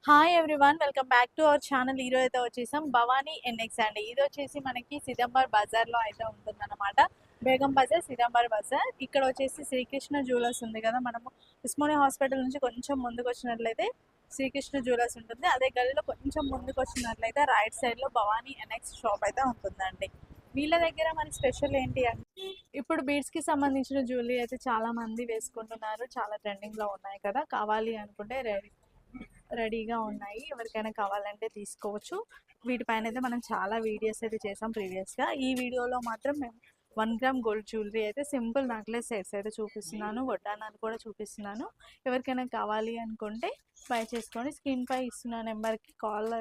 Hi everyone, welcome back to our channel. ఈరోజు అయితే వచ్చేసాం భవానీ ఎన్ఎక్స్ అండి. ఇది వచ్చేసి మనకి సిదంబర్ బజార్లో అయితే ఉంటుందన్నమాట. బేగం బజార్, సిదంబర్ బజార్. ఇక్కడ వచ్చేసి శ్రీకృష్ణ జ్యువెలర్స్ ఉంది కదా, మనము ఉస్మానియా హాస్పిటల్ నుంచి కొంచెం ముందుకు వచ్చినట్లయితే శ్రీకృష్ణ జ్యువెలర్స్ ఉంటుంది. అదే గల్లీలో కొంచెం ముందుకు వచ్చినట్లయితే రైట్ సైడ్లో భవానీ ఎన్ఎక్స్ షాప్ అయితే ఉంటుందండి. వీళ్ళ దగ్గర మన స్పెషల్ ఏంటి అంటే ఇప్పుడు బీడ్స్కి సంబంధించిన జ్యువెలరీ అయితే చాలా మంది వేసుకుంటున్నారు, చాలా ట్రెండింగ్లో ఉన్నాయి కదా. కావాలి అనుకుంటే రెడీగా ఉన్నాయి, ఎవరికైనా కావాలంటే తీసుకోవచ్చు. వీటిపైన అయితే మనం చాలా వీడియోస్ అయితే చేసాం ప్రీవియస్గా. ఈ వీడియోలో మాత్రం మేము 1 గ్రామ్ గోల్డ్ జ్యువెలరీ అయితే సింపుల్ నెక్లెస్ సెట్స్ అయితే చూపిస్తున్నాను, వడ్డానాలు కూడా చూపిస్తున్నాను. ఎవరికైనా కావాలి అనుకుంటే బై చేసుకోండి. స్క్రీన్ పై ఇస్తున్న నెంబర్కి కాల్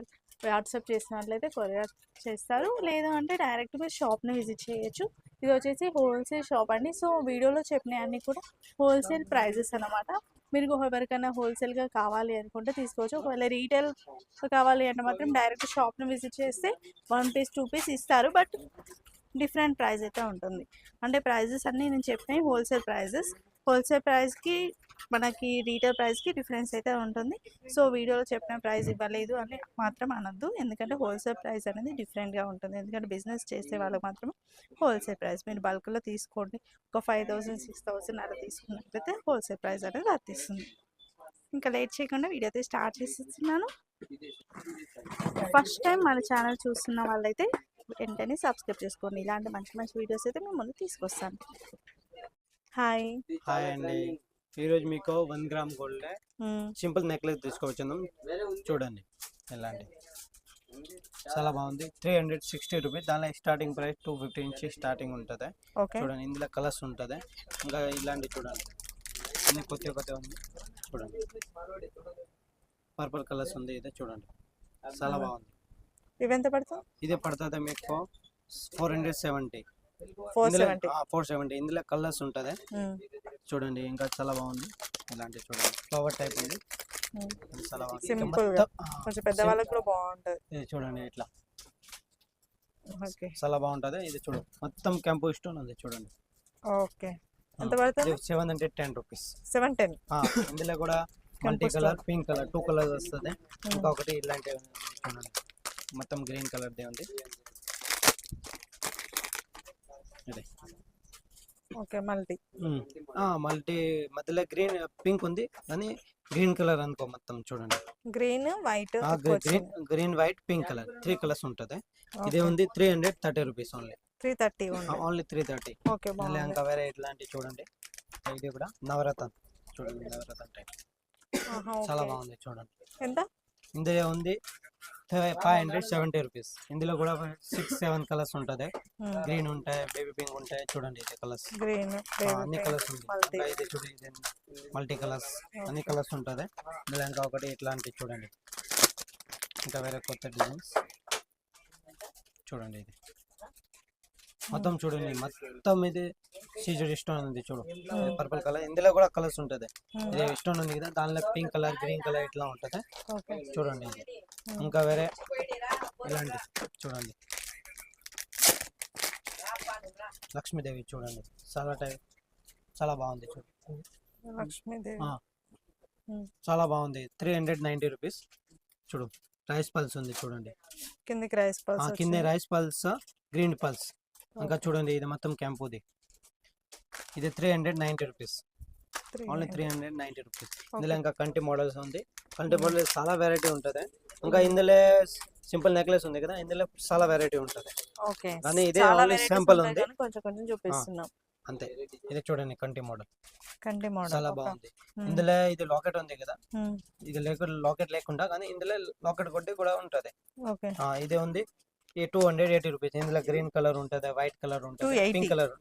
వాట్సాప్ చేసినట్లయితే కొరియర్ చేస్తారు, లేదు అంటే డైరెక్ట్ మీరు షాప్ని విజిట్ చేయొచ్చు. ఇది వచ్చేసి హోల్సేల్ షాప్ అండి. సో వీడియోలో చెప్పినవన్నీ కూడా హోల్సేల్ ప్రైజెస్ అనమాట. మీరు ఎవరికైనా హోల్సేల్గా కావాలి అనుకుంటే తీసుకోవచ్చు. ఒకవేళ రీటైల్ కావాలి అంటే మాత్రం డైరెక్ట్ షాప్ని విజిట్ చేస్తే 1 పీస్ 2 పీస్ ఇస్తారు, బట్ డిఫరెంట్ ప్రైస్ అయితే ఉంటుంది. అంటే ప్రైజెస్ అన్నీ నేను చెప్పినవి హోల్సేల్ ప్రైజెస్. హోల్సేల్ ప్రైస్కి మనకి రీటైల్ ప్రైస్కి డిఫరెన్స్ అయితే ఉంటుంది. సో వీడియోలో చెప్పిన ప్రైస్ ఇవ్వలేదు అని మాత్రం అనొద్దు, ఎందుకంటే హోల్సేల్ ప్రైస్ అనేది డిఫరెంట్గా ఉంటుంది. ఎందుకంటే బిజినెస్ చేసే వాళ్ళకి మాత్రం హోల్సేల్ ప్రైస్. మీరు బల్క్లో తీసుకోండి, ఒక 5000 6000 అలా తీసుకున్నట్లయితే హోల్సేల్ ప్రైస్ అనేది వర్తిస్తుంది. ఇంకా లేట్ చేయకుండా వీడియో అయితే స్టార్ట్ చేస్తున్నాను. ఫస్ట్ టైం మన ఛానల్ చూస్తున్న వాళ్ళైతే వెంటనే సబ్స్క్రైబ్ చేసుకోండి. ఇలాంటి మంచి మంచి వీడియోస్ అయితే మేము ముందు తీసుకొస్తాను. హాయ్ హాయ్ అండి, ఈరోజు మీకు 1 గ్రామ్ గోల్డ్ సింపుల్ నెక్లెస్ తీసుకొచ్చాను. చూడండి, ఎలాంటి చాలా బాగుంది. 360 రూపీస్. దానిలో స్టార్టింగ్ ప్రైస్ 250 నుంచి స్టార్టింగ్ ఉంటుంది. చూడండి, ఇందులో కలర్స్ ఉంటుంది. ఇంకా ఇలాంటి చూడండి, అన్ని కొత్త ఉంది. చూడండి, పర్పుల్ కలర్స్ ఉంది. ఇదే చూడండి, చాలా బాగుంది. ఇవెంత పడుతుంది? ఇదే పడుతుంది మీకు 470. 470. ఇందులో కలర్స్ ఉంటుంది. చూడండి, ఇంకా చాలా బాగుంది. ఇలాంటి చూడండి, ఫ్లవర్ టైప్ ఉంది. చాలా బాగుంది, పెద్దవాళ్ళకి కూడా బాగుంటుంది. ఇది చూడండి, ఇట్లా చాలా బాగుంటుంది. ఇది చూడండి, మొత్తం క్యాంపు స్టోన్ ఉంది. చూడండి, ఓకే. ఎంత పడుతుంది? 710 రూపీస్. 710. ఇందులో కూడా multi colour, pink colour 2 colours వస్తుంది. ఇంకొకటి ఇలాంటి చూడండి, మొత్తం గ్రీన్ కలర్దే ఉంది. ఓకే, మల్టీ మధ్యలో గ్రీన్ పింక్ ఉంది, కానీ గ్రీన్ కలర్ అనుకో మొత్తం. చూడండి, green white, green white pink colour 3 colours ఉంటుంది. ఇదే ఉంది 330 రూపీస్ ఓన్లీ. 330 ఓన్లీ 330. ఓకే, ఇంకా వేరే ఇట్లాంటి చూడండి. ఇది కూడా నవరత్న. చూడండి, నవరత్న టైప్ చాలా బాగుంది. చూడండి, ఎంత? ఇందులో ఉంది 570 రూపీస్. ఇందులో కూడా 6-7 కలర్స్ ఉంటుంది. గ్రీన్ ఉంటాయి, బేబీ పింక్ ఉంటాయి. చూడండి, ఇది కలర్స్ గ్రీన్, అన్ని కలర్స్ ఉంటాయి. ఇది చూడండి, మల్టీ కలర్స్ అన్ని కలర్స్ ఉంటుంది. ఇందులో ఇంకా ఒకటి ఇట్లాంటి చూడండి, ఇంకా వేరే కొత్త డిజైన్స్ చూడండి. ఇది మొత్తం చూడండి, మొత్తం ఇది సీజర్ స్టోన్ ఉంది. చూడు, పర్పుల్ కలర్. ఇందులో కూడా కలర్స్ ఉంటుంది. ఇది స్టోన్ ఉంది కదా, దానిలో పింక్ కలర్, గ్రీన్ కలర్ ఇట్లా ఉంటుంది. చూడండి, ఇది ఇంకా వేరే ఇలాంటి చూడండి, లక్ష్మీదేవి. చూడండి, చాలా బాగుంది. చూడండి, లక్ష్మీదేవి చాలా బాగుంది. 390 రూపీస్. చూడు, రైస్ పల్స్ ఉంది. చూడండి, కిందకి రైస్ పల్స్, కింద రైస్ పల్స్, గ్రీన్ పల్స్. ఇంకా చూడండి, ఇది మొత్తం క్యాంపుది. ఇది 390 రూపీస్. Only 390 rupees. ఇందులో ఇంకా కంటి మోడల్స్ ఉంది. కంటి మోడల్స్ చాలా వెరైటీ ఉంటుంది. ఇంకా ఇందులో సింపుల్ నెక్లెస్ ఉంది కదా, ఇందులో చాలా వెరైటీ ఉంటుంది. కానీ ఇదే ఓన్లీ సింపుల్ ఉంది, కొంచెం చూపిస్తున్నాం అంతే. ఇది చూడండి, కంటి మోడల్ చాలా బాగుంది. ఇందులో ఇది లాకెట్ ఉంది కదా, ఇది లాకెట్ లేకుండా, కానీ ఇందులో లాకెట్ కొట్టి కూడా ఉంటుంది. ఇదే ఉంది 280 రూపీస్. ఇందులో గ్రీన్ కలర్ ఉంటుంది, వైట్ కలర్ ఉంటుంది, పింక్ కలర్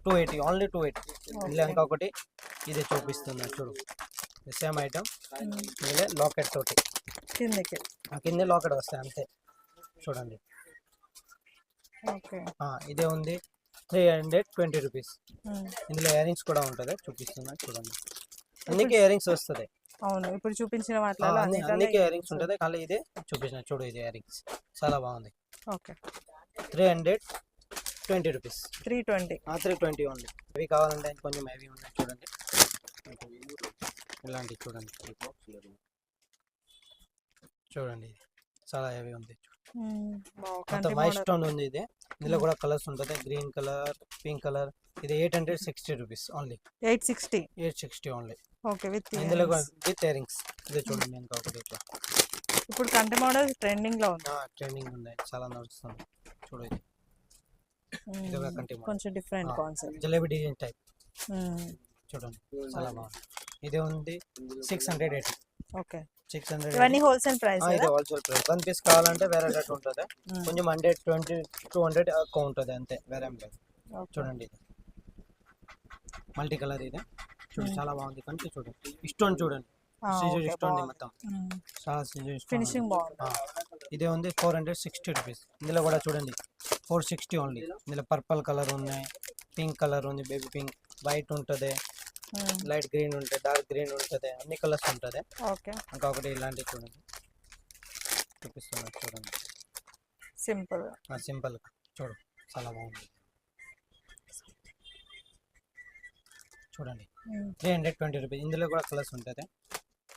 280. ఓన్లీ 280. ఇందులో ఇంకొకటి ఇదే చూపిస్తుంది. చూడు, సేమ్ ఐటమ్. ఇందులో లాకెట్ తోటి కింద లాకెట్ వస్తాయి, అంతే. చూడండి, ఇదే ఉంది 320 రూపీస్. ఇందులో ఇయర్ రింగ్స్ కూడా ఉంటుంది, చూపిస్తున్నా. చూడండి, అన్నికి ఇయర్ రింగ్స్ వస్తుంది. అవును, ఇప్పుడు చూపించిన వాటిలో అన్నికి ఇయర్ రింగ్స్ ఉంటుంది. కానీ ఇదే చూపించిన. చూడు, ఇది ఇయర్ రింగ్స్ చాలా బాగుంది. Okay, 320 rupees. 320 ఓన్లీ. ఇవి కావాలంటే కొంచెం అవి ఉన్నాయి. చూడండి, ఇలాంటివి చూడండి. చూడండి ఇది చాలా హెవీ ఉంది. వావ్, మొత్తం కంటి వైట్ మోడల్. స్టోన్ ఉంది ఇది. ఇందులో కూడా కలర్స్ ఉంటుంది, గ్రీన్ కలర్, పింక్ కలర్. ఇది 860 rupees only. 860. 860 only. Okay, with ఇందులో విత్ ఇయర్ రింగ్స్. ఇదే చూడండి నేను ఒకటి ఇట్లా ఇప్పుడు కంటి మోడల్ ట్రెండింగ్ లో ఉంది. ట్రెండింగ్ ఉంది, చాలా నడుస్తుంది. చూడండి ఇది కూడా కంటి మోడల్, కొంచెం different concept. Jalebi design type. చూడండి చాలా బాగుంది. ఇది ఉంది 680. ఓకే, 600. ఇవన్నీ హోల్సేల్ ప్రైస్. ఇది హోల్సేల్ ప్రైస్. 1 పీస్ కావాలంటే వేరే రేట్ ఉంటుంది, కొంచెం 120 200 ఎక్కువ ఉంటుంది అంతే, వేరే ఏం లేదు. చూడండి ఇది మల్టీ కలర్. ఇది చూడండి చాలా బాగుంది. కంటి చూడండి, స్టోన్ చూడండి, సీజర్ స్టోన్ మొత్తం చాలా సీజర్ స్టోన్. ఫినిషింగ్ బాగుంది. ఇదే ఉంది 460 రూపీస్. ఇందులో కూడా చూడండి 460 ఓన్లీ. ఇందులో పర్పుల్ కలర్ ఉన్నాయి, పింక్ కలర్ ఉంది, బేబీ పింక్, వైట్ ఉంటుంది, లైట్ గ్రీన్ ఉంటుంది, డార్క్ గ్రీన్ ఉంటుంది, అన్ని కలర్స్ ఉంటుంది. ఓకే, ఇంకొకటి ఇలాంటివి చూడండి చూపిస్తున్నారు. చూడండి సింపుల్ సింపుల్ చూడు చాలా బాగుంది. చూడండి 320 రూపీస్. ఇందులో కూడా కలర్స్ ఉంటుంది.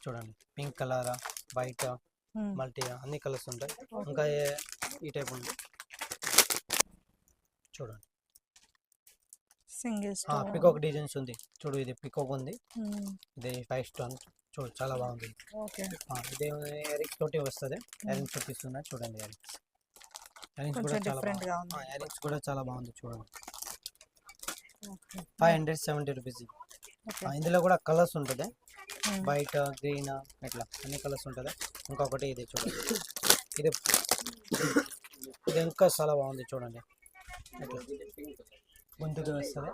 చూడండి పింక్ కలర్, వైట్, మల్టీ, అన్ని కలర్స్ ఉంటాయి. ఇంకా ఈ టైప్ ఉంది చూడండి. సింగిల్ పికాక్ డిజైన్స్ ఉంది చూడు. ఇది పికాక్ ఉంది, ఇది 5 స్టోన్. చూడు చాలా బాగుంది. ఓకే, ఇదే ఎరిక్స్ తోటి వస్తుంది. ఎరింగ్స్ చూపిస్తున్నా చూడండి. ఎరింగ్స్ కూడా చాలా బాగుంది. ఎరింగ్స్ కూడా చాలా బాగుంది చూడండి. 570 రూపీస్. ఇందులో కూడా కలర్స్ ఉంటుంది, వైట్, గ్రీన్, ఇట్లా అన్ని కలర్స్ ఉంటుంది. ఇంకొకటి ఇది చూడండి, ఇది ఇది ఇంకా చాలా బాగుంది చూడండి. ఇట్లా గుంతుకు వస్తుంది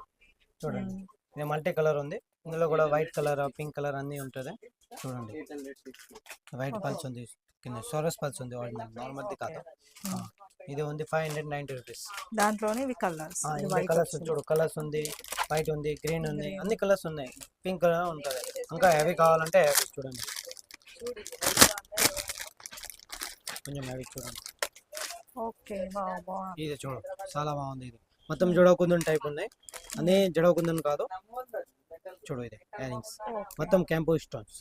చూడండి. ఇది మల్టీ కలర్ ఉంది. ఇందులో కూడా వైట్ కలర్, పింక్ కలర్ అన్నీ ఉంటుంది చూడండి. వైట్ పల్స్ ఉంది, కింద సోరస్ పల్స్ ఉంది, నార్మల్ది కాదు. ఇది ఉంది 590 రూపీస్. దాంట్లోనే ఇవి కలర్స్. కలర్స్ చూడు, కలర్స్ ఉంది, వైట్ ఉంది, గ్రీన్ ఉంది, అన్ని కలర్స్ ఉన్నాయి. పింక్ కలర్ ఉంటుంది. ఇంకా హెవీ కావాలంటే హెవీ చూడండి, కొంచెం హెవీ చూడండి. ఓకే, ఇది చూడు చాలా బాగుంది. ఇది మొత్తం జడవకుందన్ టైప్ ఉన్నాయి, అన్ని జడవకుందన్ కాదు. చూడు ఇది ఇయరింగ్స్ మొత్తం క్యాంపో స్టోన్స్,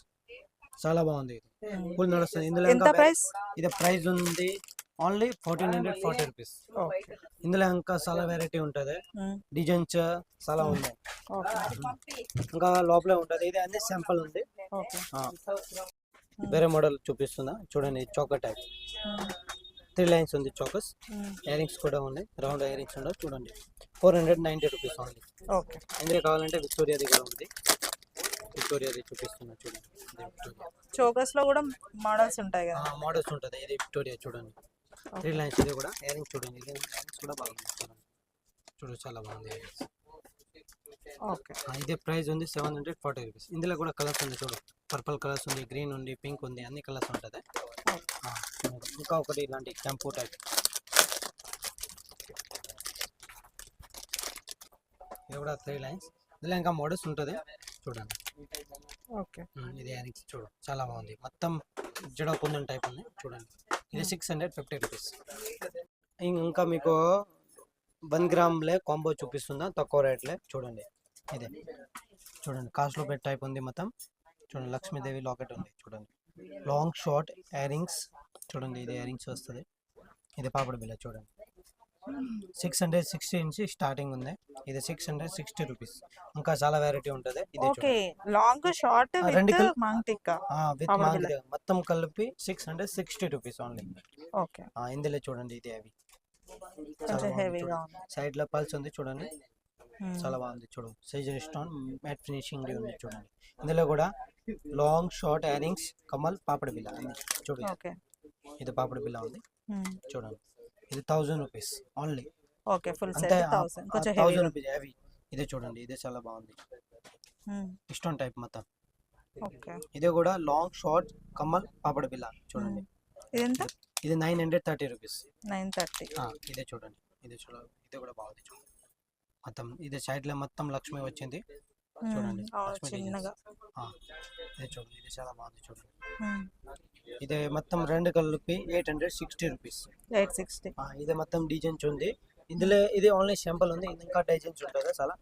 చాలా బాగుంది. ఇది ఫుల్ నడుస్తుంది. ఇందులో ఎంత ప్రైస్? ఇది ప్రైస్ ఉంది ఓన్లీ 1440 రూపీస్. ఇందులో ఇంకా చాలా వెరైటీ ఉంటుంది, డిజైన్స్ చాలా ఉన్నాయి, ఇంకా లోపలే ఉంటుంది. ఇది అన్ని శాంపుల్ ఉంది. వేరే మోడల్ చూపిస్తున్నా చూడండి. చోకర్ టైప్ 3 లైన్స్ ఉంది. చోకస్ ఇయరింగ్స్ కూడా ఉన్నాయి, రౌండ్ ఇయరింగ్స్ ఉన్నాయి చూడండి. 490 రూపీస్ ఓన్లీ. ఇందులో కావాలంటే విక్టోరియా దగ్గర ఉంది, విక్టోరియా చూపిస్తున్నా చూడండి. చోకస్ లో కూడా మోడల్స్ ఉంటాయి కదా, మోడల్స్ ఉంటుంది. ఇది విక్టోరియా చూడండి, 3 లైన్స్. ఇది కూడా ఇయరింగ్స్ చూడండి, ఇది ఇయరింగ్స్ కూడా బాగుంది చూడండి. చూడు చాలా బాగుంది ఇయరింగ్స్. ఇదే ప్రైస్ ఉంది 740 రూపీస్. ఇందులో కూడా కలర్స్ ఉంది చూడు, పర్పుల్ కలర్స్ ఉంది, గ్రీన్ ఉంది, పింక్ ఉంది, అన్ని కలర్స్ ఉంటుంది. ఇంకా ఒకటి ఇలాంటి క్యాంపో టైప్, ఇది కూడా 3 లైన్స్. ఇందులో ఇంకా మోడల్స్ ఉంటుంది చూడండి. ఇది ఇయరింగ్స్ చూడు చాలా బాగుంది, మొత్తం జడకుందన్ టైప్ ఉంది చూడండి. ఇది 650 రూపీస్. ఇంకా మీకు 1 గ్రామ్లే కాంబో చూపిస్తుందా తక్కువ రేట్లే చూడండి. ఇదే చూడండి, కాస్ట్లో పెట్ టైప్ ఉంది మొత్తం చూడండి. లక్ష్మీదేవి లాకెట్ ఉంది చూడండి, లాంగ్ షార్ట్ ఇయరింగ్స్ చూడండి. ఇది ఇయరింగ్స్ వస్తుంది. ఇది పాపడి బిల్ల చూడండి, 660 నుంచి స్టార్టింగ్ ఉంది. ఇది 660 రూపీస్. ఇంకా చాలా వెరైటీ ఉంటుంది. ఇది లాంగ్ షార్ట్ విత్ మొత్తం కలిపి 660 రూపీస్ ఓన్లీ. ఇందులో చూడండి, ఇది అవి సైడ్ లో పల్స్ ఉంది చూడండి, చాలా బాగుంది. చూడు సైజర్ స్టోన్ మ్యాట్ ఫినిషింగ్ ఉంది చూడండి. ఇందులో కూడా long short earrings, Kamal, papdi బిల్ల చూడండి. ఇది పాపడి బిల్ల ఉంది చూడండి. ఇది 1000 రూపీస్ ఓన్లీ. అంటే 1000 రూపీస్ హెవీ. ఇది చూడండి, ఇది చాలా బాగుంది, స్టోన్ టైప్ మొత్తం. ఇది కూడా లాంగ్ షార్ట్ కమల్, పాపడి బిల్ల చూడండి. ఇది 930 రూపీస్. 930. ఇదే చూడండి, ఇది చూడండి, ఇది కూడా బాగుంది చూడండి. మొత్తం ఇది సైడ్ లో మొత్తం లక్ష్మి వచ్చింది చూడండి. ఇది చూడండి, ఇది చాలా బాగుంది చూడండి. ఇది మొత్తం రెండు కలిపి 860 రూపీస్. 860. ఇది మొత్తం డిజైన్స్ ఉంది ఇందులో. ఇది ఓన్లీ శాంపుల్ ఉంది, ఇంకా డిజైన్స్ ఉంటుంది చాలా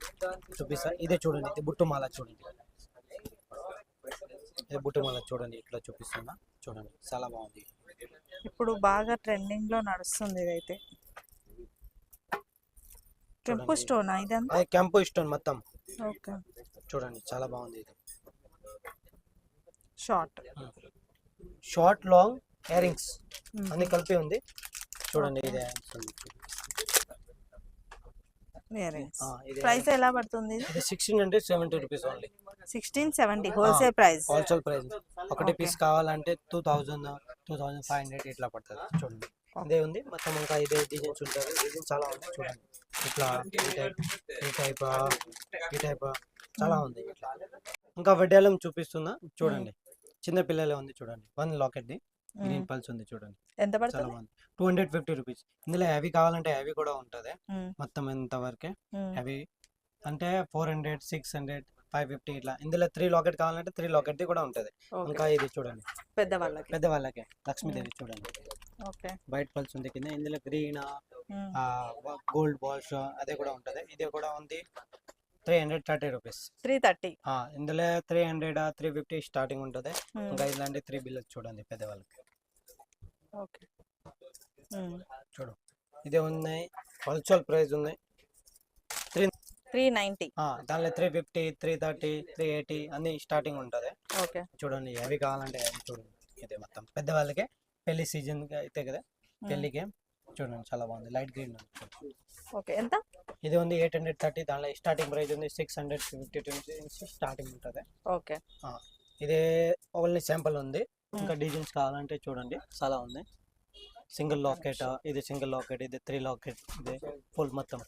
చూపిస్తా. ఇదే చూడండి, ఇది బుట్టుమాల చూడండి. ఇది బుట్టుమాల చూడండి, ఇట్లా చూపిస్తున్నా చూడండి చాలా బాగుంది. ఇప్పుడు బాగా ట్రెండింగ్ లో నడుస్తుంది ఇదైతే. కెంపు చూడండి. స్టోన్ ఇదంతా. అది కెంపు స్టోన్ మొత్తం. ఓకే. చూడండి చాలా బాగుంది ఇది. షార్ట్ లాంగ్ ఇయర్ రింగ్స్ అన్ని కలిపి ఉంది. చూడండి ఇది ప్రైస్ ఎలా పడుతుంది? ఇది 1670 rupees only. 1670 wholesale price. Wholesale price. ఒకటి పీస్ కావాలంటే 2000 2500 ఇట్లా పడుతుంది. చూడండి ఇదే ఉంది మొత్తం. ఇంకా ఇదే డిజైన్స్ ఉంటుంది. డిజైన్స్ చాలా ఉంది. చూడండి ఇట్లా ఈ టైప్ చాలా ఉంది. ఇట్లా ఇంకా వడ్డాలం చూపిస్తున్నా. చూడండి చిన్న పిల్లలే ఉంది. చూడండి 1 లాకెట్ ది గ్రీన్ పల్స్ ఉంది. చూడంండి ఎంత పడుతుంది? చాలా బాగుంది. 250 రూపీస్. ఇందులో హెవీ కావాలంటే హెవీ కూడా ఉంటుంది. మొత్తం ఎంత వరకే హెవీ అంటే 400 600 550 ఇట్లా. ఇందులో 3 లాకెట్ కావాలంటే 3 లాకెట్ ది కూడా ఉంటుంది. ఇంకా ఇది చూడండి పెద్దవాళ్ళకే లక్ష్మీదేవి. చూడండి వైట్ పల్స్ ఉంది కింద. ఇందులో గ్రీన్ గోల్డ్ బాల్స్ అదే కూడా ఉంటుంది. ఇది కూడా ఉంది 330 రూపీస్. 330. ఇందులో 300 350 స్టార్టింగ్ ఉంటుంది. ఇంకా ఇలాంటి 3 బిల్లలు చూడండి పెద్దవాళ్ళకి. చూడు ఇదే ఉన్నాయి. హోల్సేల్ ప్రైస్ ఉన్నాయి 390. దానిలో 350 330 380 అన్ని స్టార్టింగ్ ఉంటుంది. చూడండి అవి కావాలంటే అవి చూడండి. ఇదే మొత్తం పెద్దవాళ్ళకే పెళ్లి సీజన్ అయితే కదా పెళ్లికి. చూడండి చాలా బాగుంది. Light green. ఎంత? ఇది ఉంది 830. దానిలో స్టార్టింగ్ ప్రైస్ ఉంది 650 స్టార్టింగ్ ఉంటుంది. ఇదే ఓన్లీ శాంపుల్ ఉంది. ఇంకా డిజైన్స్ కావాలంటే చూడండి చాలా ఉంది. సింగిల్ లాకెట్, ఇది సింగిల్ లాకెట్, ఇది 3 లాకెట్, ఇది ఫుల్ మొత్తం.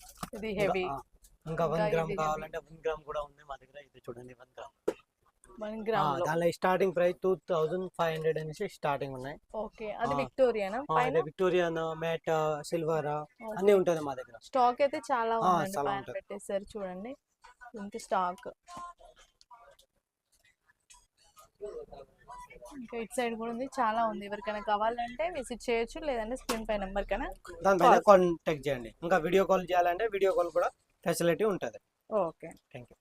ఇంకా 1 గ్రామ్ కావాలంటే 1 గ్రామ్ కూడా ఉంది మా దగ్గర. ఇది చూడండి 1 గ్రామ్. దానిలో స్టార్టింగ్ ప్రైస్ 2500 అనేసి స్టార్టింగ్ ఉన్నాయి. విక్టోరియా మ్యాట్ సిల్వర్ అన్ని ఉంటుంది మా దగ్గర. స్టాక్ అయితే చాలా పెట్టేసారు. చూడండి ఇంత స్టాక్. ఇంకా ఇటు సైడ్ కూడా ఉంది. చాలా ఉంది. ఎవరికైనా కావాలంటే విజిట్ చేయొచ్చు. లేదంటే స్క్రీన్ పై నెంబర్ కన్నా దానిపైన కాంటాక్ట్ చేయండి. ఇంకా వీడియో కాల్ చేయాలంటే వీడియో కాల్ కూడా ఫెసిలిటీ ఉంటుంది. ఓకే. Thank you.